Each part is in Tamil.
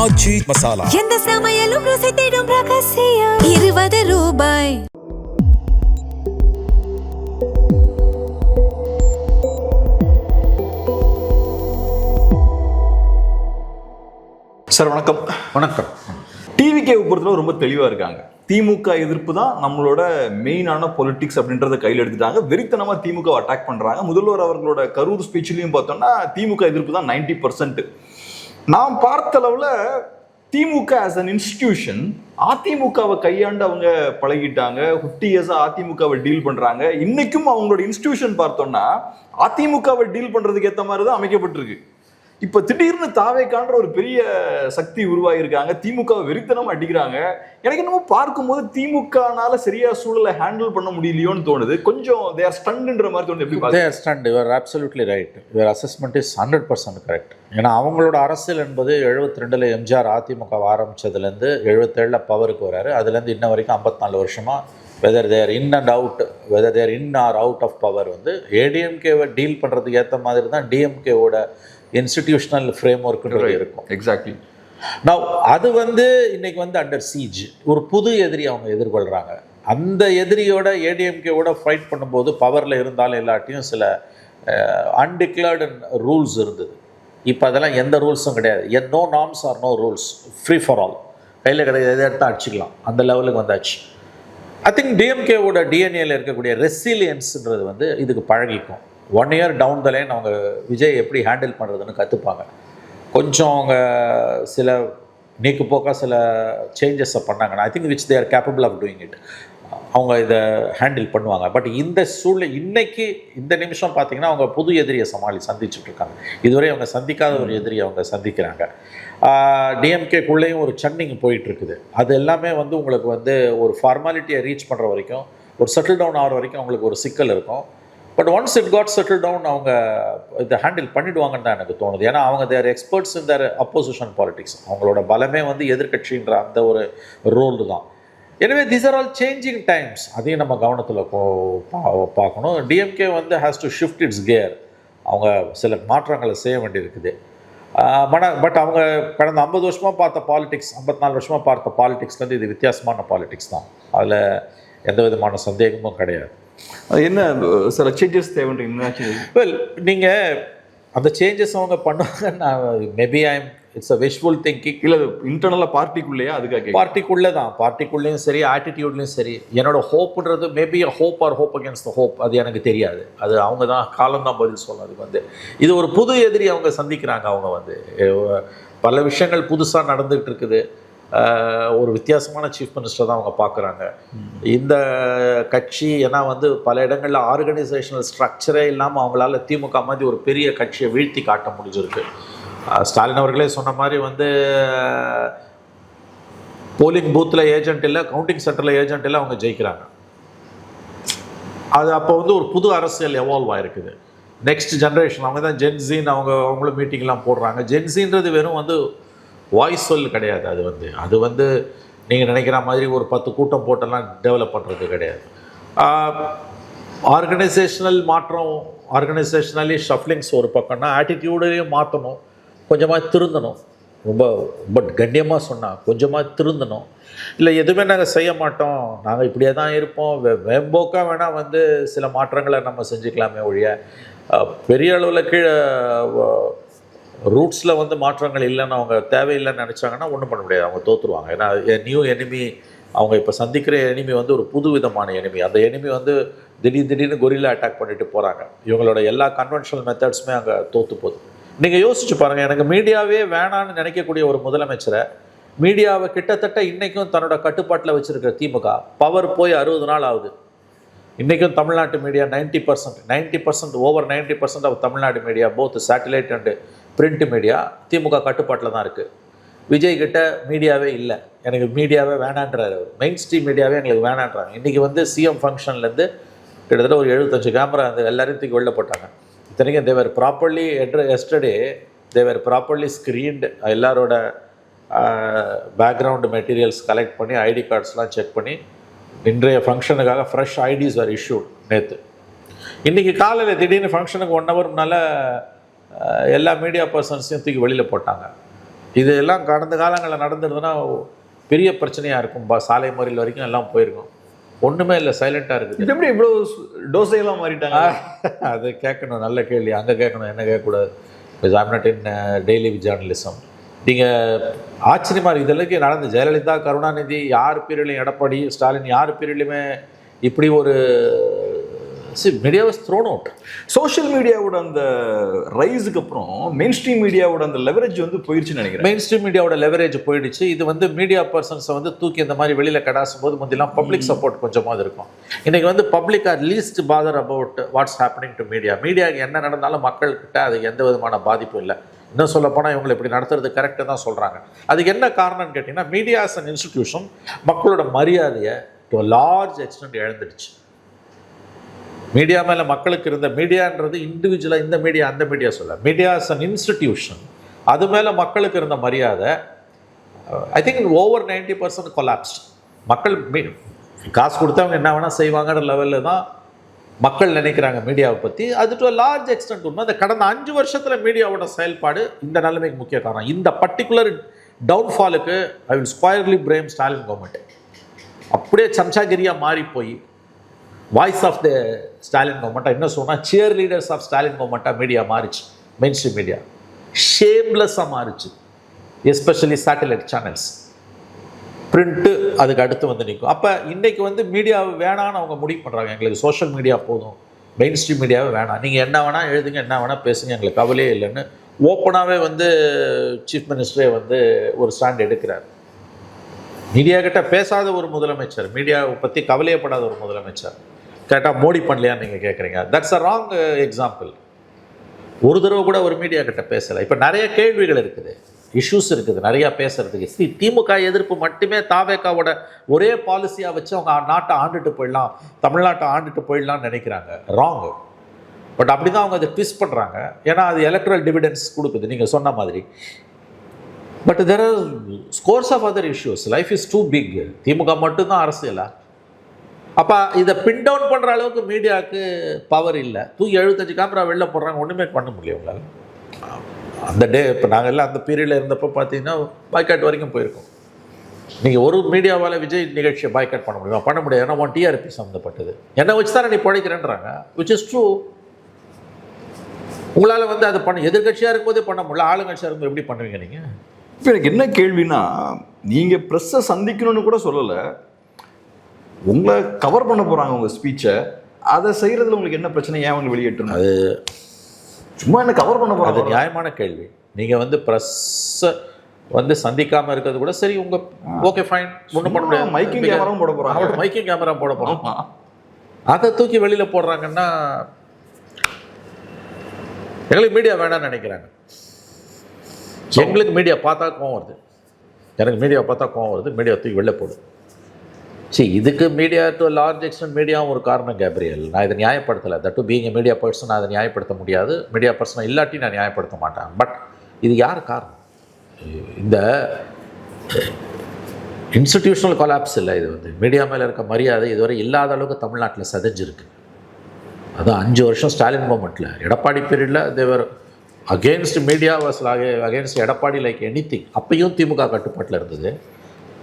ஆச்சி மசாலா. எந்த சமையலும் ருசி தேடும் ரகசியம். 20 ரூபாய். சார் வணக்கம். வணக்கம். டிவிகே பொறுத்தவரை ரொம்ப தெளிவாக இருக்காங்க. திமுக எதிர்ப்பு தான் நம்மளோட மெயினான பொலிட்டிக்ஸ் அப்படின்றத கையில் எடுத்துட்டாங்க. வெறித்தனமாக திமுக அட்டாக் பண்ணுறாங்க. முதல்வர் அவர்களோட கரூர் ஸ்பீச்லையும் பார்த்தோம்னா திமுக எதிர்ப்பு தான் 90%. நாம் பார்த்த அளவில் திமுக ஆஸ் அன் இன்ஸ்டிடியூஷன் அதிமுகவை கையாண்டு அவங்க பழகிட்டாங்க. 50 இயர்ஸாக அதிமுகவை டீல் பண்ணுறாங்க. இன்னைக்கும் அவங்களோட இன்ஸ்டிடியூஷன் பார்த்தோம்னா அதிமுகவை டீல் பண்ணுறதுக்கு ஏற்ற மாதிரி தான் அமைக்கப்பட்டிருக்கு. இப்போ திடீர்னு தாவேக்கான்ற ஒரு பெரிய சக்தி உருவாகியிருக்காங்க. திமுகவை வெறித்தனம் அடிக்கிறாங்க. எனக்கு என்னமோ பார்க்கும்போது திமுகனால சரியா சூழலை ஹேண்டில் பண்ண முடியலையோன்னு தோணுது. கொஞ்சம் தே ஆர் ஸ்டண்ட்ன்ற மாதிரி தோணுது. எப்படி they are stunt. You are absolutely right. Your assessment is 100% correct. ஏன்னா அவங்களோட அரசியல் என்பது 72 எம்ஜிஆர் அதிமுக ஆரம்பித்ததுலேருந்து 77 பவருக்கு வராரு. அதுலேருந்து இன்ன வரைக்கும் 54 வருஷமாக whether there in and out, whether there in or out of power வந்து ஏடிஎம்கேவை டீல் பண்ணுறதுக்கு ஏற்ற மாதிரி தான் டிஎம்கேவோட இன்ஸ்டிடியூஷனல் ஃப்ரேம் ஒர்க்குன்றது இருக்கும். எக்ஸாக்ட்லி. நான் அது வந்து இன்னைக்கு வந்து அண்டர் சீஜ். ஒரு புது எதிரி அவங்க எதிர்கொள்கிறாங்க. அந்த எதிரியோட ஏடிஎம்கேவோட ஃபைட் பண்ணும்போது பவரில் இருந்தாலும் எல்லாட்டையும் சில அன்டிக்ளேர்டு ரூல்ஸ் இருந்தது. இப்போ அதெல்லாம் எந்த ரூல்ஸும் கிடையாது. No norms or no rules, free for all. கையில் கிடையாது, எதை எடுத்தால் அடிச்சிக்கலாம். அந்த லெவலுக்கு வந்தாச்சு. ஐ திங்க் டிஎம்கேவோட டிஎன்ஏல இருக்கக்கூடிய ரெசிலியன்ஸுன்றது வந்து இதுக்கு பழகிக்கும். 1 இயர் டவுன் த லைன் அவங்க விஜய் எப்படி ஹேண்டில் பண்ணுறதுன்னு கற்றுப்பாங்க. கொஞ்சம் அவங்க சில நீக்குப்போக்காக சில சேஞ்சஸை பண்ணாங்கன்னா I think which they are capable of doing it. அவங்க இதை ஹேண்டில் பண்ணுவாங்க. பட் இந்த சூழ்நிலை இன்னைக்கு இந்த நிமிஷம் பார்த்தீங்கன்னா அவங்க புது எதிரியை சந்திச்சுட்ருக்காங்க. இதுவரை அவங்க சந்திக்காத ஒரு எதிரியை அவங்க சந்திக்கிறாங்க. டிஎம்கேக்குள்ளேயும் ஒரு சன்னிங் போயிட்டுருக்குது. அது எல்லாமே வந்து உங்களுக்கு வந்து ஒரு ஃபார்மாலிட்டியை ரீச் பண்ணுற வரைக்கும், ஒரு செட்டில் டவுன் ஆகிற வரைக்கும் அவங்களுக்கு ஒரு சிக்கல் இருக்கும். But once it got settle down அவங்க இதை ஹேண்டில் பண்ணிவிடுவாங்கன்னு தான் எனக்கு தோணுது. ஏன்னா அவங்க their experts in their opposition politics. அவங்களோட பலமே வந்து எதிர்கட்சின்ற அந்த ஒரு ரோல் தான். எனவே these are all changing times. அதையும் நம்ம கவனத்தில் பார்க்கணும். டிஎம்கே வந்து has to shift its gear. அவங்க சில மாற்றங்களை செய்ய வேண்டியிருக்குது. பட் அவங்க கடந்த 50 வருஷமாக பார்த்த பாலிடிக்ஸ், 54 வருஷமாக பார்த்த பாலிடிக்ஸ்லேருந்து இது வித்தியாசமான பாலிடிக்ஸ் தான். அதில் எந்த விதமான சந்தேகமும் கிடையாது. அது என்ன சில சேஞ்சஸ் தேவைன்றீங்க? வெல், நீங்கள் அந்த சேஞ்சஸ் அவங்க பண்ணுவாங்க. நான் maybe it's a visual thinking. இல்லை இன்டர்னலாக பார்ட்டிக்குள்ளேயா? அதுக்காக பார்ட்டிக்குள்ளே தான். பார்ட்டிக்குள்ளேயும் சரி, ஆட்டிடியூட்லேயும் சரி. என்னோட ஹோப்புன்றது maybe hope or hope against the hope. அது எனக்கு தெரியாது. அது அவங்க தான் காலம்தான் பதில் சொல்லணும். அதுக்கு வந்து இது ஒரு புது எதிரி அவங்க சந்திக்கிறாங்க. அவங்க வந்து பல விஷயங்கள் புதுசாக நடந்துகிட்டு இருக்குது. ஒரு வித்தியாசமான சீஃப் மினிஸ்டர் தான் அவங்க பார்க்குறாங்க. இந்த கட்சி ஏன்னா வந்து பல இடங்களில் ஆர்கனைசேஷனல் ஸ்ட்ரக்சரே இல்லாமல் அவங்களால திமுக மாதிரி ஒரு பெரிய கட்சியை வீழ்த்தி காட்ட முடிஞ்சிருக்கு. ஸ்டாலின் அவர்களே சொன்ன மாதிரி வந்து போலிங் பூத்தில் ஏஜென்ட் இல்லை, கவுண்டிங் சென்டரில் ஏஜென்ட் இல்லை, அவங்க ஜெயிக்கிறாங்க. அது அப்போ வந்து ஒரு புது அரசியல் எவால்வ் ஆகிருக்குது. நெக்ஸ்ட் ஜென்ரேஷன் அவங்க தான் ஜென்சின்னு அவங்களும் மீட்டிங்லாம் போடுறாங்க. ஜென்சின்றது வெறும் வந்து வாய்ஸ் சொல் கிடையாது. அது வந்து நீங்கள் நினைக்கிற மாதிரி ஒரு 10 கூட்டம் போட்டெல்லாம் டெவலப் பண்ணுறது கிடையாது. ஆர்கனைசேஷனல் மாற்றம், ஆர்கனைசேஷனலி ஷஃப்லிங்ஸ் ஒரு பக்கம்னா ஆட்டிடியூடையும் மாற்றணும். கொஞ்சமாக திருந்தணும். ரொம்ப கண்ணியமாக சொன்னால் கொஞ்சமாக திருந்தணும். இல்லை எதுவுமே நாங்கள் செய்ய மாட்டோம், நாங்கள் இப்படியே தான் இருப்போம், வேம்போக்காக வேணால் வந்து சில மாற்றங்களை நம்ம செஞ்சுக்கலாமே ஒழிய பெரிய அளவில் கீழே ரூட்ஸில் வந்து மாற்றங்கள் இல்லைன்னு அவங்க தேவையில்லைன்னு நினச்சாங்கன்னா ஒன்றும் பண்ண முடியாது. அவங்க தோற்றுருவாங்க. ஏன்னா நியூ எனிமி அவங்க இப்போ சந்திக்கிற எனிமி வந்து ஒரு புது விதமான எனிமி. அந்த எனிமி வந்து திடீர்னு கொரில்லா அட்டாக் பண்ணிட்டு போகிறாங்க. இவங்களோட எல்லா கன்வென்ஷனல் மெத்தட்ஸுமே அங்கே தோற்று போகுது. நீங்கள் யோசிச்சு பாருங்கள். எனக்கு மீடியாவே வேணான்னு நினைக்கக்கூடிய ஒரு முதலமைச்சரை மீடியாவை கிட்டத்தட்ட இன்றைக்கும் தன்னோட கட்டுப்பாட்டில் வச்சுருக்கிற திமுக பவர் போய் 60 நாள் ஆகுது. இன்றைக்கும் தமிழ்நாட்டு media 90% over 90% of Tamil Nadu media both satellite and print media DMK கட்டுப்பாட்டில் தான் இருக்குது. விஜய் கிட்ட மீடியாவே இல்லை, எனக்கு மீடியாவே வேணான்றாரு. மெயின் ஸ்ட்ரீம் மீடியாவே எங்களுக்கு வேணான்றாங்க. இன்றைக்கி வந்து சிஎம் ஃபங்க்ஷன்லேருந்து கிட்டத்தட்ட ஒரு 75 கேமரா அந்த எல்லாரையும் தூக்கி வெளில போட்டாங்க. இத்தனைக்கும் தேவர் ப்ராப்பர்லி எஸ்டர்டே தேவர் ப்ராப்பர்லி ஸ்க்ரீன்டு. எல்லாரோட பேக்ரவுண்டு மெட்டீரியல்ஸ் கலெக்ட் பண்ணி ஐடி கார்ட்ஸ்லாம் செக் பண்ணி இன்றைய ஃபங்க்ஷனுக்காக ஃப்ரெஷ் ஐடிஸ் ஆர் இஷ்யூட் நேற்று. இன்றைக்கி காலையில் திடீர்னு ஃபங்க்ஷனுக்கு 1 ஹவர் முன்னால் எல்லா மீடியா பர்சன்ஸையும் தூக்கி வெளியில் போட்டாங்க. இதெல்லாம் கடந்த காலங்களில் நடந்துருதுன்னா பெரிய பிரச்சனையாக இருக்கும். சாலை மறியல் வரைக்கும் எல்லாம் போயிருக்கும். ஒன்றுமே இல்லை, சைலண்ட்டாக இருக்குது. இது எப்படி இவ்வளோ டோசையெல்லாம் மாறிட்டாங்க? அது கேட்கணும், நல்ல கேள்வி. அங்கே கேட்கணும், என்ன கேட்கக்கூடாது. Because I'm not in daily journalism. நீங்கள் ஆச்சரியமாக இருக்குது. இதெல்லாம் நடந்து ஜெயலலிதா, கருணாநிதி, யார் பீரியட்லையும் எடப்பாடி, ஸ்டாலின், யார் பீரியட்லையுமே இப்படி ஒரு media was thrown out. Social மீடியாவோட அந்த ரைஸுக்கு அப்புறம் மெயின் ஸ்ட்ரீம் மீடியாவோட அந்த லெவரேஜ் வந்து போயிடுச்சுன்னு நினைக்கிறேன். மெயின் ஸ்ட்ரீம் மீடியாவோட லெவரேஜ் போயிடுச்சு. இது வந்து மீடியா பர்சன்ஸை வந்து தூக்கி இந்த மாதிரி வெளியில் கடாசும் போது முந்திலாம் பப்ளிக் சப்போர்ட் கொஞ்சமாவது இருக்கும். இன்றைக்கி வந்து public are least bother about what's happening to media. மீடியாவுக்கு என்ன நடந்தாலும் மக்கள்கிட்ட அதுக்கு எந்த விதமான பாதிப்பும் இல்லை. இன்னும் சொல்ல போனால் இவங்களை இப்படி நடத்துறது கரெக்டாக தான் சொல்கிறாங்க. அதுக்கு என்ன காரணம்னு கேட்டிங்கன்னா, மீடியா ஆஸ் அன் இன்ஸ்டிடியூஷன் மக்களோட மரியாதையை டு அ லார்ஜ் எக்ஸ்டென்ட் இழந்துடுச்சு. மீடியா மேலே மக்களுக்கு இருந்த, மீடியான்றது இண்டிவிஜுவலாக இந்த மீடியா அந்த மீடியா சொல்ல, மீடியா ஆஸ் அன் இன்ஸ்டிடியூஷன், அது மேலே மக்களுக்கு இருந்த மரியாதை ஐ திங்க் ஓவர் 90% கொலாப்ஸ்ட். மக்கள் காசு கொடுத்தவங்க என்ன வேணால் செய்வாங்கன்ற லெவலில் தான் மக்கள் நினைக்கிறாங்க மீடியாவை பற்றி. அது டு அ லார்ஜ் எக்ஸ்டென்ட் உண்மை. அந்த கடந்த 5 வருஷத்தில் மீடியாவோட செயல்பாடு இந்த நிலைமைக்கு முக்கிய காரணம். இந்த பர்டிகுலர் டவுன்ஃபாலுக்கு I will squarely blame Stalin government. அப்படியே சம்சாகிரியாக மாறி போய் வாய்ஸ் ஆஃப் த ஸ்டாலின் கவர்மெண்ட்டாக, என்ன சொன்னால் சியர் லீடர்ஸ் ஆஃப் ஸ்டாலின் கவர்மெண்ட்டாக மீடியா மாறிச்சு. மெயின் ஸ்ட்ரீம் மீடியா ஷேம்லெஸ்ஸாக மாறிச்சு. எஸ்பெஷலி சேட்டலைட் சேனல்ஸ், பிரிண்ட்டு அதுக்கு அடுத்து வந்து நிற்கும். அப்போ இன்றைக்கி வந்து மீடியாவை வேணான்னு அவங்க முடிவு பண்ணுறாங்க. எங்களுக்கு சோஷியல் மீடியா போதும், மெயின் ஸ்ட்ரீம் மீடியாவே வேணாம், நீங்கள் என்ன வேணால் எழுதுங்க, என்ன வேணால் பேசுங்க, எங்களுக்கு கவலையே இல்லைன்னு ஓப்பனாகவே வந்து சீஃப் மினிஸ்டரே வந்து ஒரு ஸ்டாண்ட் எடுக்கிறார். மீடியா கிட்ட பேசாத ஒரு முதலமைச்சர், மீடியாவை பற்றி கவலையப்படாத ஒரு முதலமைச்சர் கேட்டால் மோடி பண்ணலையான்னு நீங்கள் கேட்குறீங்க. That's a wrong example. ஒரு தடவை கூட ஒரு மீடியா கிட்ட பேசலை. இப்போ நிறைய கேள்விகள் இருக்குது, இஷ்யூஸ் இருக்குது நிறையா பேசுறதுக்கு. திமுக எதிர்ப்பு மட்டுமே தாவேக்காவோட ஒரே பாலிசியாக வச்சு அவங்க நாட்டை ஆண்டுட்டு போயிடலாம், தமிழ்நாட்டை ஆண்டுட்டு போயிடலாம்னு நினைக்கிறாங்க. ராங். பட் அப்படி தான் அவங்க அதை ட்விஸ்ட் பண்ணுறாங்க. ஏன்னா அது எலக்ட்ரல் டிவிடென்ஸ் கொடுக்குது நீங்கள் சொன்ன மாதிரி. But there are scores of other issues. Life is too big. DMK மட்டும்தான் அரசியலா? அப்போ இதை பின் டவுன் பண்ணுற அளவுக்கு மீடியாவுக்கு பவர் இல்லை. தூக்கி 75 கேமரா வெளில போடுறாங்க, ஒன்றுமே பண்ண முடியும் உங்களால். அந்த டே இப்போ நாங்கள் எல்லாம் அந்த பீரியடில் இருந்தப்போ பார்த்தீங்கன்னா பாய்காட் வரைக்கும் போயிருக்கோம். நீங்கள் ஒரு மீடியாவால் விஜய் நிகழ்ச்சியை பாய்காட் பண்ண முடியுமா? பண்ண முடியாது. ஏன்னா ஒன் டிஆர்பி சம்மந்தப்பட்டது. என்னை வச்சு தானே நீ பிழைக்கிறேன்றாங்க, விச் இஸ் ட்ரூ. உங்களால் வந்து அதை பண்ண, எதிர்கட்சியாக இருக்கும்போதே பண்ண முடியல, ஆளுங்கட்சியாக இருக்கும்போது எப்படி பண்ணுவீங்க நீங்கள்? இப்போ எனக்கு என்ன கேள்வினா, நீங்கள் ப்ரெஸ்ஸை சந்திக்கணும்னு கூட சொல்லலை, உங்களை கவர் பண்ண போகிறாங்க உங்கள் ஸ்பீச்சை. அதை செய்கிறதுல உங்களுக்கு என்ன பிரச்சனை? ஏன் அவங்க வெளியேற்றணும்? அது சும்மா என்ன கவர் பண்ண போகிறாங்க? அது நியாயமான கேள்வி. நீங்கள் வந்து ப்ரெஸ்ஸை வந்து சந்திக்காமல் இருக்கிறது கூட சரி, உங்கள் ஓகே ஃபைன், ஒன்றும் பண்ண முடியாது. மைக்கிங் கேமராவும் போட போகிறாங்க. மைக்கிங் கேமரா போட போகிறோம். அதை தூக்கி வெளியில் போடுறாங்கன்னா எங்களுக்கு மீடியா வேணாம்னு நினைக்கிறாங்க. எங்களுக்கு மீடியா பார்த்தா கோவம் வருது. எனக்கு மீடியா பார்த்தா கோவம் வருது. மீடியா தூக்கி வெளில போடு. சரி, இதுக்கு மீடியா டு லார்ஜ் எக்ஸ்டென்ட் மீடியாவும் ஒரு காரணம் கேப்ரியல். நான் இதை நியாயப்படுத்தலை. That too being a media person நான் அதை நியாயப்படுத்த முடியாது. மீடியா பர்சனை இல்லாட்டி நான் நியாயப்படுத்த மாட்டேன். பட் இது யார் காரணம்? இந்த இன்ஸ்டிடியூஷனல் கொலாப்ஸ் இல்லை. இது வந்து மீடியா மேலே இருக்க மரியாதை இதுவரை இல்லாத அளவுக்கு தமிழ்நாட்டில் சதைஞ்சிருக்கு. அதான் 5 வருஷம் ஸ்டாலின் கவர்மெண்ட்டில், எடப்பாடி பீரியடில் they were against media was against Edappadi like anything. அப்பையும் திமுக கட்டுப்பாட்டில் இருந்தது.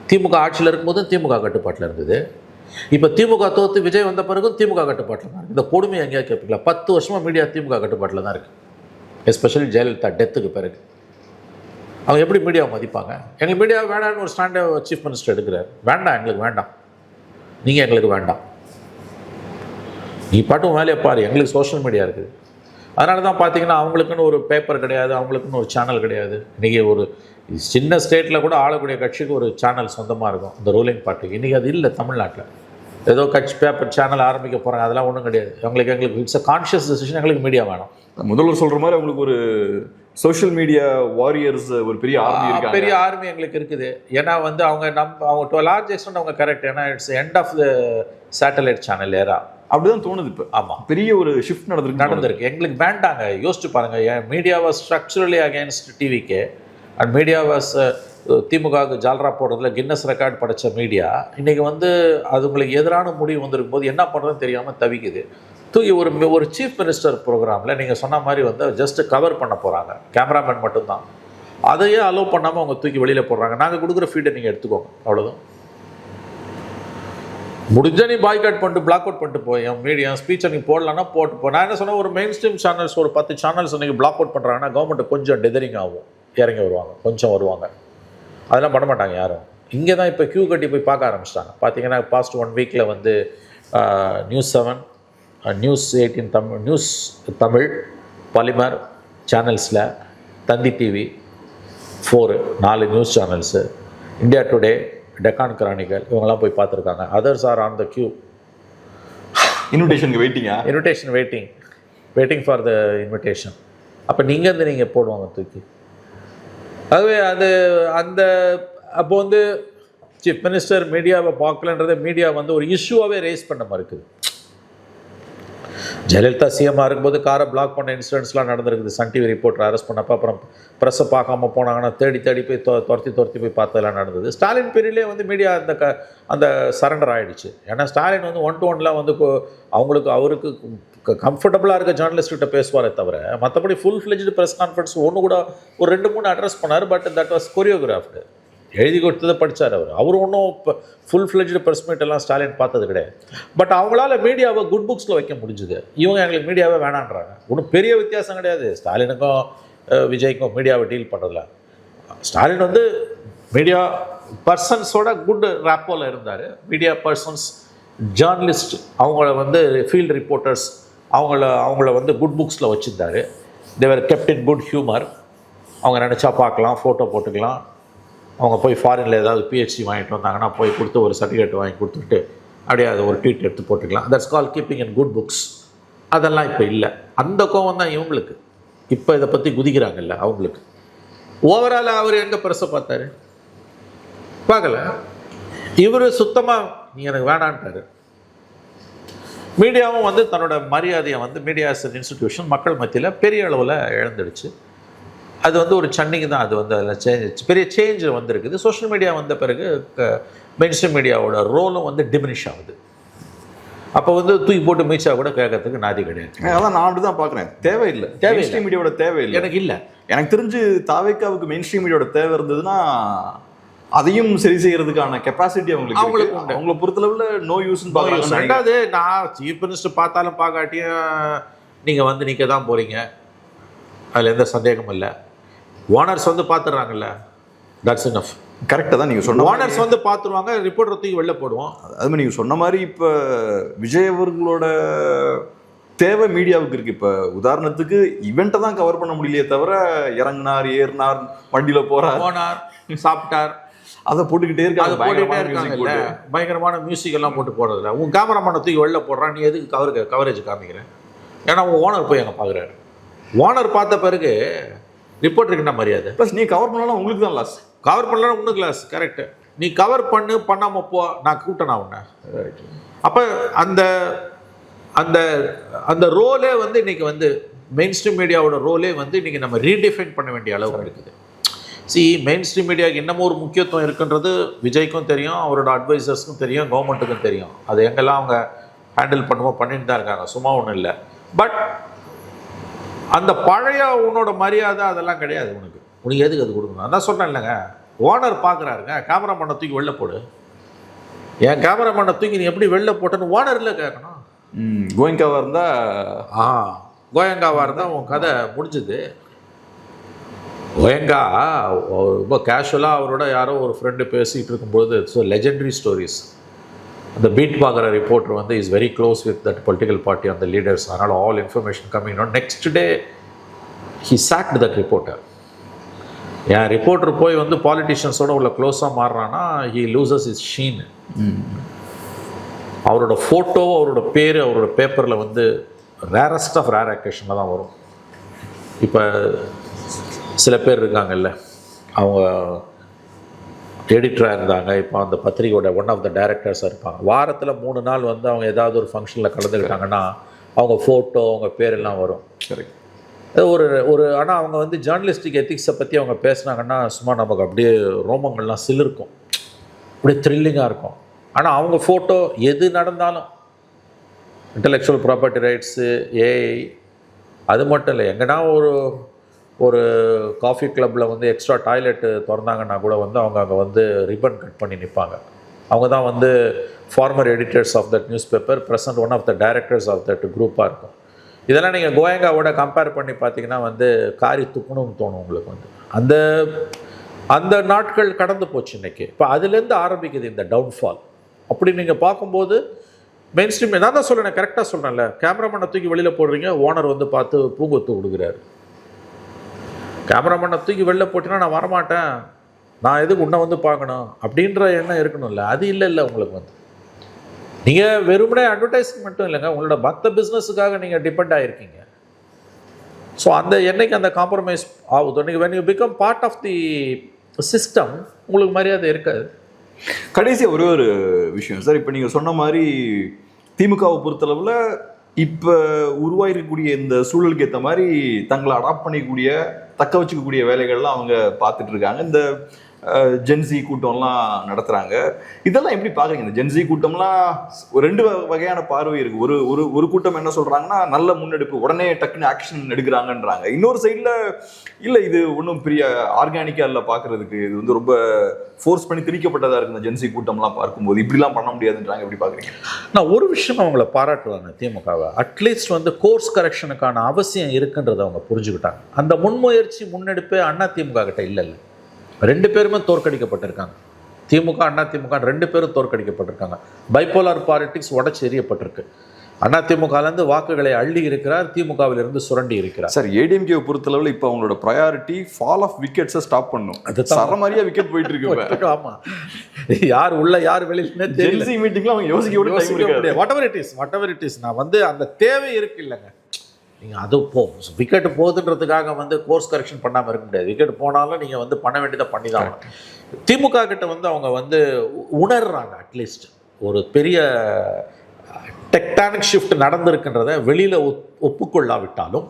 திமுக ஆட்சியில் இருக்கும்போதும் திமுக கட்டுப்பாட்டில் இருந்தது. இப்போ திமுக தோற்று விஜய் வந்த பிறகும் திமுக கட்டுப்பாட்டில் தான் இருக்குது. இந்த கொடுமை எங்கேயா கேட்பீங்களா? 10 வருஷமாக மீடியா திமுக கட்டுப்பாட்டில் தான் இருக்குது. எஸ்பெஷலி ஜெயலலிதா டெத்துக்கு பிறகு அவங்க எப்படி மீடியாவை மதிப்பாங்க? எங்களுக்கு மீடியா வேண்டாம்னு ஒரு ஸ்டாண்டை சீஃப் மினிஸ்டர் எடுக்கிறார். வேண்டாம், எங்களுக்கு வேண்டாம், நீங்கள் எங்களுக்கு வேண்டாம், நீ பாட்டும் வேலையை பாரு, எங்களுக்கு சோஷியல் மீடியா இருக்குது. அதனால தான் பார்த்தீங்கன்னா அவங்களுக்குன்னு ஒரு பேப்பர் கிடையாது, அவங்களுக்குன்னு ஒரு சேனல் கிடையாது. இன்றைக்கி ஒரு சின்ன ஸ்டேட்டில் கூட ஆளக்கூடிய கட்சிக்கு ஒரு சேனல் சொந்தமாக இருக்கும், இந்த ரூலிங் பார்ட்டிக்கு. இன்றைக்கி அது இல்லை தமிழ்நாட்டில். ஏதோ கட்சி பேப்பர் சேனல் ஆரம்பிக்க போகிறாங்க, அதெல்லாம் ஒன்றும் கிடையாது. எங்களுக்கு இட்ஸ் அ கான்ஷியஸ் டெசிஷன். எங்களுக்கு மீடியா வேணும். முதல்வர் சொல்கிற மாதிரி அவங்களுக்கு ஒரு சோஷியல் மீடியா வாரியர்ஸ் ஒரு பெரிய ஆர்மி இருக்கு. பெரிய ஆர்மி எங்களுக்கு இருக்குது. ஏன்னா வந்து அவங்க டு லார்ஜ் எக்ஸ்டென்ட் அவங்க கரெக்ட். ஏன்னா it's end of the satellite channel era. அப்படிதான் தோணுது. இப்போ ஆமாம், பெரிய ஒரு ஷிஃப்ட் நடந்திருக்கு. எங்களுக்கு வேண்டாங்க. யோசிச்சு பாருங்கள், என் media was structurally against TVK and media was திமுகவுக்கு ஜால்ரா போடுறதுல கின்னஸ் ரெக்கார்ட் படைத்த மீடியா இன்றைக்கி வந்து அது உங்களுக்கு எதிரான முடிவு வந்திருக்கும் போது என்ன பண்ணுறதுன்னு தெரியாமல் தவிக்குது. தூக்கி ஒரு சீஃப் மினிஸ்டர் ப்ரோக்ராமில் நீங்கள் சொன்ன மாதிரி வந்து ஜஸ்ட்டு கவர் பண்ண போகிறாங்க, கேமராமேன் மட்டும்தான். அதையே அலோவ் பண்ணாமல் அவங்க தூக்கி வெளியில் போடுறாங்க. நாங்கள் கொடுக்குற ஃபீடை நீங்கள் எடுத்துக்கோங்க, அவ்வளோதான். முடிஞ்ச நீ பாய்காட் பண்ணிட்டு பிளாக் அவுட் பண்ணிட்டு போய் என் மீடியா ஸ்பீச்சை நீ போடலான்னா போட்டு நான் என்ன சொன்னேன், ஒரு மெயின் ஸ்ட்ரீம் சேனல்ஸ் ஒரு 10 சேனல்ஸ் நீங்கள் பிளாக் அவுட் பண்ணுறாங்கன்னா கவர்மெண்ட்டு கொஞ்சம் டெதரிங் ஆகும், இறங்கி வருவாங்க, கொஞ்சம் வருவாங்க. அதெல்லாம் பண்ண மாட்டாங்க யாரும். இங்கே தான் இப்போ கியூ கட்டி போய் பார்க்க ஆரம்பிச்சிட்டாங்க. பார்த்தீங்கன்னா பாஸ்ட் 1 வீக்கில் வந்து news 7, news 18 Tamil, news Tamil, Polimer சேனல்ஸில், Thanthi TV 4 news channels, India Today, Deccan Chronicle, இவங்கெல்லாம் போய் பார்த்துருக்காங்க. Others are on the queue. இன்விடேஷனுக்கு waiting waiting for the invitation. அப்போ நீங்கள் போடுவாங்க தூக்கி. ஆகவே அது அந்த அப்போ வந்து சீஃப் மினிஸ்டர் மீடியாவை பார்க்கலன்றதை மீடியா வந்து ஒரு இஷ்யூவாகவே ரேஸ் பண்ண மறுக்குது. ஜெயலலிதா சிஎம்மாக இருக்கும்போது காரை பிளாக் பண்ண இன்சிடென்ட்ஸ்லாம் நடந்திருக்குது. சன் டிவி ரிப்போர்ட்டர் அரெஸ்ட் பண்ணப்போ அப்புறம் ப்ரெஸ்ஸை பார்க்காம போனாங்கன்னா தேடி போய் துரத்தி போய் பார்த்ததெல்லாம் நடந்தது. ஸ்டாலின் பீரியட்லேயே வந்து மீடியா அந்த சரண்டர் ஆகிடுச்சு. ஏன்னா ஸ்டாலின் வந்து 1-to-1 வந்து அவருக்கு கம்ஃபர்டபுளாக இருக்க ஜேர்னலிஸ்ட்கிட்ட பேசுவாரே தவிர மற்றபடி ஃபுல் ஃப்ளெஜ்டு ப்ரெஸ் கான்ஃபரன்ஸ் ஒன்று கூட ஒரு 2-3 அட்ரஸ் பண்ணார். But that was choreographed. எழுதி கொடுத்ததை படித்தார் அவர் ஒன்றும் இப்போ ஃபுல் ஃப்ளெஜ்டு ப்ரெஸ் மீட் எல்லாம் ஸ்டாலின் பார்த்தது கிடையாது. பட் அவங்களால மீடியாவை குட் புக்ஸில் வைக்க முடிஞ்சுது. இவங்க எங்களுக்கு மீடியாவே வேணான்றாங்க. ஒன்றும் பெரிய வித்தியாசம் கிடையாது ஸ்டாலினுக்கும் விஜய்க்கும் மீடியாவை டீல் பண்ணுறதுல. ஸ்டாலின் வந்து மீடியா பர்சன்ஸோட குட் ரேப்போவில் இருந்தார். மீடியா பர்சன்ஸ், ஜேர்னலிஸ்ட், அவங்கள வந்து ஃபீல்டு ரிப்போர்ட்டர்ஸ் அவங்கள வந்து குட் புக்ஸில் வச்சுருந்தார். They were kept in good humour. அவங்க நினச்சா பார்க்கலாம், ஃபோட்டோ போட்டுக்கலாம். அவங்க போய் ஃபாரினில் ஏதாவது பிஹெச்டி வாங்கிட்டு வந்தாங்கன்னா போய் கொடுத்து ஒரு சர்டிஃபிகேட் வாங்கி கொடுத்துட்டு அப்படியே அதை ஒரு ட்வீட் எடுத்து போட்டுக்கலாம். That's call keeping in good books. அதெல்லாம் இப்போ இல்லை. அந்த கோவம் தான் இவங்களுக்கு. இப்போ இதை பற்றி குதிக்கிறாங்கல்ல அவங்களுக்கு. ஓவரால் அவர் எங்கே பெருசை பார்த்தாரு? பார்க்கல. இவர் சுத்தமாக நீ எனக்கு வேணான்ட்டார். மீடியாவும் வந்து தன்னோட மரியாதையை வந்து மீடியா இன்ஸ்டிடியூஷன் மக்கள் மத்தியில் பெரிய அளவில் இழந்துடுச்சு. அது வந்து ஒரு சன்னிங் தான். அது வந்து அதில் பெரிய சேஞ்ச் வந்திருக்குது. சோஷியல் மீடியா வந்த பிறகு மெயின் ஸ்ட்ரீம் மீடியாவோட ரோலும் வந்து டிமினிஷ் ஆகுது. அப்போ வந்து தூக்கி போட்டு மீச்சா கூட கேட்கறதுக்கு நாதி கிடையாது. அதான் நான் அப்படி தான் பார்க்குறேன். தேவையில்லை மெயின் ஸ்ட்ரீம் மீடியாவோட தேவையில்லை. எனக்கு இல்லை. எனக்கு தெரிஞ்சு தாவேக்காவுக்கு மெயின் ஸ்ட்ரீம் மீடியாவோட தேவை இருந்ததுன்னா அதையும் சரி செய்யறதுக்கான கெப்பாசிட்டி அவங்களுக்கு அவங்கள பொறுத்தளவுல நோ யூஸ்ன்னு பார்க்குறாங்க. ரெண்டாவது, நான் சீஃப் மினிஸ்டர் பார்த்தாலும் பார்க்காட்டியும் நீங்கள் வந்து நிற்க தான் போகிறீங்க, அதில் எந்த சந்தேகமும் இல்லை. ஓனர்ஸ் வந்து பார்த்துடுறாங்கல்ல, தட்ஸ் இனஃப். கரெக்டாக தான் நீங்கள் சொன்ன. ஓனர்ஸ் வந்து பார்த்துருவாங்க, ரிப்போர்ட்டர் தூக்கி வெளில போடுவோம். அது மாதிரி நீங்கள் சொன்ன மாதிரி இப்போ விஜய் அவர்களோட தேவை மீடியாவுக்கு இருக்குது. இப்போ உதாரணத்துக்கு இவெண்ட்டை தான் கவர் பண்ண முடியலையே தவிர இறங்கினார், ஏறினார், வண்டியில் போகிறார், போனார், சாப்பிட்டார், அதை போட்டுக்கிட்டே இருக்காங்க. பயங்கரமான மியூசிக் எல்லாம் போட்டு போடுறதில்ல. உன் கேமராமேனை தூக்கி வெளில போடுறான், நீ எதுக்கு கவரேஜ் காமிக்கிறேன்? ஏன்னா உன் ஓனர் போய் அங்கே பார்க்குறாரு. ஓனர் பார்த்த பிறகு ரிப்போர்ட்டருக்கு என்ன மரியாதை? ப்ளஸ் நீ கவர் பண்ணலாம், உங்களுக்கு தான் லாஸ். கவர் பண்ணலாம் உனக்கு லாஸ். கரெக்டு. நீ கவர் பண்ணாமல் போ, நான் கூப்பிட்டேனா உன்னை? அப்போ அந்த அந்த அந்த ரோலே வந்து இன்றைக்கி வந்து மெயின் ஸ்ட்ரீம் மீடியாவோட ரோலே வந்து இன்றைக்கி நம்ம ரீடிஃபைன் பண்ண வேண்டிய அளவு இருக்குது. மெயின் ஸ்ட்ரீம் மீடியாவுக்கு இன்னமும் ஒரு முக்கியத்துவம் இருக்குன்றது விஜய்க்கும் தெரியும், அவரோட அட்வைசர்ஸ்க்கும் தெரியும், கவர்மெண்ட்டுக்கும் தெரியும். அது எங்கெல்லாம் அவங்க ஹேண்டில் பண்ணிட்டு தான் இருக்காங்க, சும்மா ஒன்றும் இல்லை. பட் அந்த பழைய உன்னோட மரியாதை அதெல்லாம் கிடையாது. உனக்கு எதுக்கு அது கொடுக்கணும்? அதான் சொன்னேன் இல்லைங்க, ஓனர் பார்க்குறாருங்க, கேமராமேனை தூக்கி வெளில போடு. என் கேமராமேனை தூக்கி நீ எப்படி வெளில போட்டேன்னு ஓனர் இல்லை கேட்கணும். கோயங்காவாக இருந்தால் உன் கதை முடிஞ்சுது. கோயங்கா ரொம்ப கேஷுவலாக அவரோட யாரோ ஒரு ஃப்ரெண்டு பேசிகிட்டு இருக்கும்போது ஸோ லெஜெண்டரி ஸ்டோரிஸ். அந்த பீட் பார்க்குற ரிப்போர்ட்டர் வந்து is very close with that political party அந்த லீடர்ஸ். அதனால் all information coming on. Next day he sacked that reporter. என் ரிப்போர்ட்டர் போய் வந்து பாலிட்டிஷியன்ஸோட உள்ள க்ளோஸாக மாறுறான்னா ஹி லூசஸ் இஸ் ஷீன். அவரோட ஃபோட்டோ, அவரோட பேர், அவரோட பேப்பரில் வந்து ரேரஸ்ட் ஆஃப் ரேர் அக்கேஷனில் தான் வரும். இப்போ சில பேர் இருக்காங்கல்ல, அவங்க எடிட்டராக இருந்தாங்க, இப்போ அந்த பத்திரிகையோட ஒன் ஆஃப் த டைரக்டர்ஸாக இருப்பாங்க. வாரத்தில் 3 நாள் வந்து அவங்க ஏதாவது ஒரு ஃபங்க்ஷனில் கலந்துக்கிட்டாங்கன்னா அவங்க ஃபோட்டோ, அவங்க பேரெல்லாம் வரும். கரெக்ட். ஒரு ஆனால் அவங்க வந்து ஜேர்னலிஸ்டிக் எத்திக்ஸை பற்றி அவங்க பேசுனாங்கன்னா சும்மா நமக்கு அப்படியே ரோமங்கள்லாம் சிலிருக்கும், அப்படியே த்ரில்லிங்காக இருக்கும். ஆனால் அவங்க ஃபோட்டோ எது நடந்தாலும் இன்டலெக்சுவல் ப்ராப்பர்ட்டி ரைட்ஸு, ஏஐ, அது மட்டும் இல்லை, எங்கன்னா ஒரு ஒரு காஃபி கிளப்பில் வந்து எக்ஸ்ட்ரா டாய்லெட்டு திறந்தாங்கன்னா கூட வந்து அவங்க அங்கே வந்து ரிப்பன் கட் பண்ணி நிற்பாங்க. அவங்க தான் வந்து former editors of that news paper, present one of the directors of that குரூப்பாக இருக்கும். இதெல்லாம் நீங்கள் கோயங்காவோட கம்பேர் பண்ணி பார்த்தீங்கன்னா வந்து காரி துக்கணும்னு தோணும் உங்களுக்கு வந்து. அந்த அந்த நாட்கள் கடந்து போச்சு இன்றைக்கி. இப்போ அதுலேருந்து ஆரம்பிக்குது இந்த டவுன்ஃபால். அப்படி நீங்கள் பார்க்கும்போது மெயின் ஸ்ட்ரீம் நான் தான் சொல்கிறேன், கரெக்டாக சொல்கிறேன்ல, கேமராமேனை தூக்கி வெளியில் போடுறீங்க, ஓனர் வந்து பார்த்து பூங்கொத்து கொடுக்குறாரு. கேமராமேனை தூக்கி வெளில போட்டிங்கன்னா நான் வரமாட்டேன், நான் எதுக்கு உன்னை வந்து பார்க்கணும் அப்படின்ற எண்ணம் இருக்கணும்ல. அது இல்லை உங்களுக்கு வந்து. நீங்கள் வெறுமனே அட்வர்டைஸிங் மட்டும் இல்லைங்க, உங்களோட மற்ற பிஸ்னஸுக்காக நீங்கள் டிபெண்ட் ஆகிருக்கீங்க. ஸோ அந்த என்னைக்கு அந்த காம்ப்ரமைஸ் ஆகுதோ, நீங்கள் when you become part of the system உங்களுக்கு மரியாதை இருக்காது. கடைசியாக ஒரே ஒரு விஷயம் சார், இப்போ நீங்கள் சொன்ன மாதிரி திமுகவை பொறுத்தளவில் இப்போ உருவாயிருக்கக்கூடிய இந்த சூழலுக்கு ஏற்ற மாதிரி தங்களை அடாப்ட் பண்ணிக்கக்கூடிய, தக்க வச்சுக்கக்கூடிய வேலைகள்லாம் அவங்க பார்த்துட்டு இருக்காங்க. இந்த ஜென்சி கூட்டம்லாம் நடத்துகிறாங்க. இதெல்லாம் எப்படி பார்க்குறீங்க? இந்த ஜென்சி கூட்டம்லாம் ரெண்டு வகையான பார்வை இருக்குது. ஒரு ஒரு ஒரு கூட்டம் என்ன சொல்கிறாங்கன்னா, நல்ல முன்னெடுப்பு, உடனே டக்குன்னு ஆக்ஷன் எடுக்கிறாங்கன்றாங்க. இன்னொரு சைடில் இல்லை, இது ஒன்றும் பெரிய ஆர்கானிக்காக இல்லை பார்க்குறதுக்கு, இது வந்து ரொம்ப ஃபோர்ஸ் பண்ணி திணிக்கப்பட்டதாக இருக்குது இந்த ஜென்சி கூட்டம்லாம் பார்க்கும்போது, இப்படிலாம் பண்ண முடியாதுன்றாங்க. எப்படி பார்க்குறீங்க? நான் ஒரு விஷயம் அவங்கள பாராட்டுவாங்க திமுகவை, அட்லீஸ்ட் வந்து கோர்ஸ் கரெக்ஷனுக்கான அவசியம் இருக்குன்றதை அவங்க புரிஞ்சுக்கிட்டாங்க. அந்த முன்முயற்சி முன்னெடுப்பே அண்ணா திமுக கிட்ட இல்லை. ரெண்டு பேருமே தோற்கடிக்கப்பட்டிருக்காங்க. திமுக அண்ணா திமுக ரெண்டு பேரும் தோற்கடிக்கப்பட்டிருக்காங்க. பைபோலார் பாலிட்டிக்ஸ் உடச்சி எறியப்பட்டிருக்கு. அண்ணா திமுகலேருந்து வாக்குகளை அள்ளி இருக்கிறார், திமுகவிலிருந்து சுரண்டி இருக்கிறார். சார், ஏடிஎம்கே பொறுத்தளவில் இப்போ அவங்களோட ப்ரையாரிட்டி ஃபால் ஆஃப் விக்கெட்ஸை ஸ்டாப் பண்ணும். அது சரமாரியா விக்கெட் போயிட்டு இருக்கு. ஆமாம், யார் உள்ள யார் வெளியிலே தெரியல. மீட்டிங்ல அவங்க யோசிக்க வாட் எவர் இட் இஸ் நான் வந்து அந்த தேவை இருக்கு இல்லைங்க. நீங்கள் அது விக்கெட்டு போகுதுன்றதுக்காக வந்து கோர்ஸ் கரெக்ஷன் பண்ணாமல் இருக்க முடியாது. விக்கெட் போனாலும் நீங்கள் வந்து பண்ண வேண்டியதை பண்ணி தான். திமுக கிட்ட வந்து அவங்க வந்து உணர்றாங்க, அட்லீஸ்ட் ஒரு பெரிய டெக்டானிக் ஷிஃப்ட் நடந்திருக்குன்றதை வெளியில் ஒப்புக்கொள்ளாவிட்டாலும்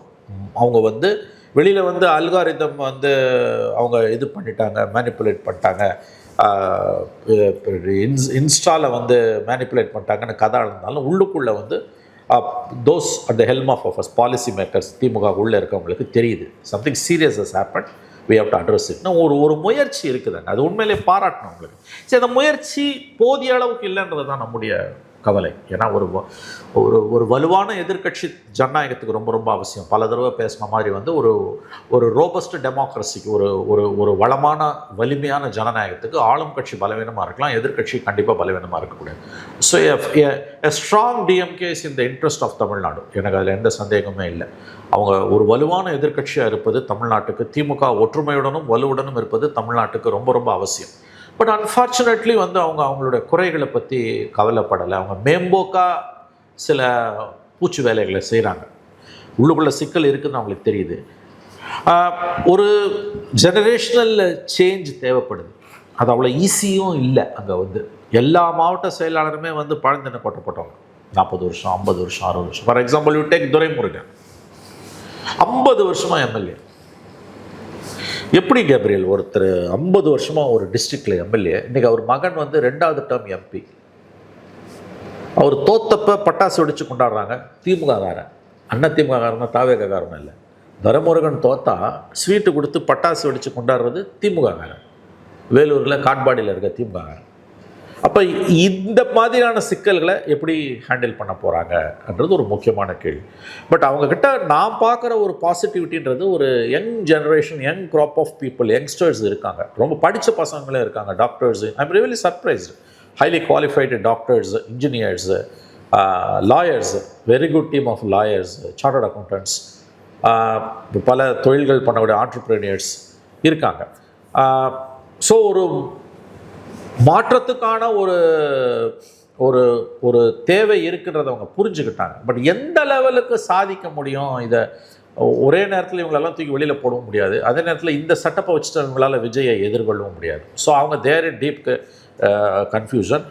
அவங்க வந்து வெளியில் வந்து அல்காரிதம் வந்து அவங்க இது பண்ணிட்டாங்க, மேனிப்புலேட் பண்ணிட்டாங்க, இன்ஸ்டாவில் வந்து மேனிப்புலேட் பண்ணிட்டாங்கன்னு கதை இருந்தாலும் உள்ளுக்குள்ளே வந்து those at the helm of as policy makers DMK உள்ளே இருக்கவங்களுக்கு தெரியுது something serious has happen, we have to address it. ஒரு முயற்சி இருக்குதுங்க, அது உண்மையிலே பாராட்டணும் உங்களுக்கு. சரி, அந்த முயற்சி போதிய அளவுக்கு இல்லைன்றது தான் நம்முடைய கவலை. ஏன்னா ஒரு வலுவான எதிர்க்கட்சி ஜனநாயகத்துக்கு ரொம்ப ரொம்ப அவசியம். பல தடவை பேசின மாதிரி வந்து ஒரு ரோபஸ்ட் டெமோக்ரஸிக்கு, ஒரு வளமான வலிமையான ஜனநாயகத்துக்கு ஆளும் கட்சி பலவீனமாக இருக்கலாம், எதிர்க்கட்சி கண்டிப்பாக பலவீனமாக இருக்கக்கூடாது. So a strong DMK is in the interest of Tamil Nadu. எனக்கு அதில் எந்த சந்தேகமே இல்லை. அவங்க ஒரு வலுவான எதிர்க்கட்சியாக இருப்பது தமிழ்நாட்டுக்கு, திமுக ஒற்றுமையுடனும் வலுவுடனும் இருப்பது தமிழ்நாட்டுக்கு ரொம்ப ரொம்ப அவசியம். பட் அன்ஃபார்ச்சுனேட்லி வந்து அவங்களோட குறைகளை பற்றி கவலைப்படலை. அவங்க மேம்போக்காக சில பூச்சி வேலைகளை செய்கிறாங்க. உள்ளுக்குள்ள சிக்கல் இருக்குதுன்னு அவங்களுக்கு தெரியுது. ஒரு ஜெனரேஷனல் சேஞ்ச் தேவைப்படுது. அது அவ்வளோ ஈஸியும் இல்லை. அங்கே வந்து எல்லா மாவட்ட செயலாளருமே வந்து பழந்தின கொட்டப்பட்டவங்க, 40 வருஷம் 50 வருஷம் 60 வருஷம். For example you take Duraimurugan, 50 வருஷமாக எம்எல்ஏ. எப்படி கேப்ரியல் ஒருத்தர் 50 வருஷமாக ஒரு டிஸ்ட்ரிக்டில் எம்எல்ஏ, இன்றைக்கி அவர் மகன் வந்து 2வது டேர்ம் எம்பி. அவர் தோத்தப்ப பட்டாசு வெடிச்சு கொண்டாடுறாங்க திமுககாரன். அண்ணா திமுககாரன் தாவேகாரன் இல்லை. துரைமுருகன் தோத்தா ஸ்வீட்டு கொடுத்து பட்டாசு வெடிச்சு கொண்டாடுறது திமுககாரன், வேலூரில் காட்பாடியில் இருக்க திமுககாரன். அப்போ இந்த மாதிரியான சிக்கல்களை எப்படி ஹேண்டில் பண்ண போகிறாங்கன்றது ஒரு முக்கியமான கேள்வி. பட் அவங்கக்கிட்ட நான் பார்க்குற ஒரு பாசிட்டிவிட்டின்றது, ஒரு young generation, young crop of people, youngsters இருக்காங்க, ரொம்ப படித்த பசங்களே இருக்காங்க, doctors. I'm really surprised. Highly qualified doctors, engineers, lawyers, very good team of lawyers, chartered accountants, பல தொழில்கள் பண்ணக்கூடிய ஆண்டர்ப்ரெனியர்ஸ் இருக்காங்க. ஸோ ஒரு மாற்றத்துக்கான ஒரு ஒரு தேவை இருக்குன்றதை அவங்க புரிஞ்சுக்கிட்டாங்க. பட் எந்த லெவலுக்கு சாதிக்க முடியும், இதை ஒரே நேரத்தில் இவங்களெல்லாம் தூக்கி வெளியில் போடவும் முடியாது, அதே நேரத்தில் இந்த செட்டப்பை வச்சுட்டு அவங்களால விஜயை எதிர்கொள்ளவும் முடியாது. ஸோ அவங்க தேர் இன் டீப் கன்ஃபியூஷன்.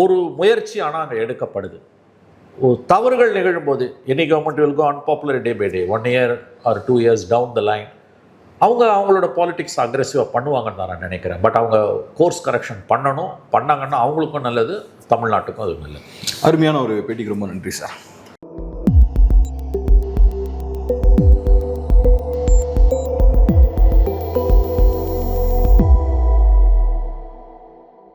ஒரு முயற்சி ஆனால் அங்கே எடுக்கப்படுது. ஒரு தவறுகள் நிகழும்போது any government will go unpopular day by day, 1 year or 2 years down the line அவங்களோட பாலிடிக்ஸ் அக்ரெசிவாக பண்ணுவாங்கன்னு தான் நான் நினைக்கிறேன். பட் அவங்க கோர்ஸ் கரெக்ஷன் பண்ணாங்கன்னா அவங்களுக்கும் நல்லது, தமிழ்நாட்டுக்கும் அது நல்லது. அருமையான ஒரு பேட்டிக்கு ரொம்ப நன்றி சார்.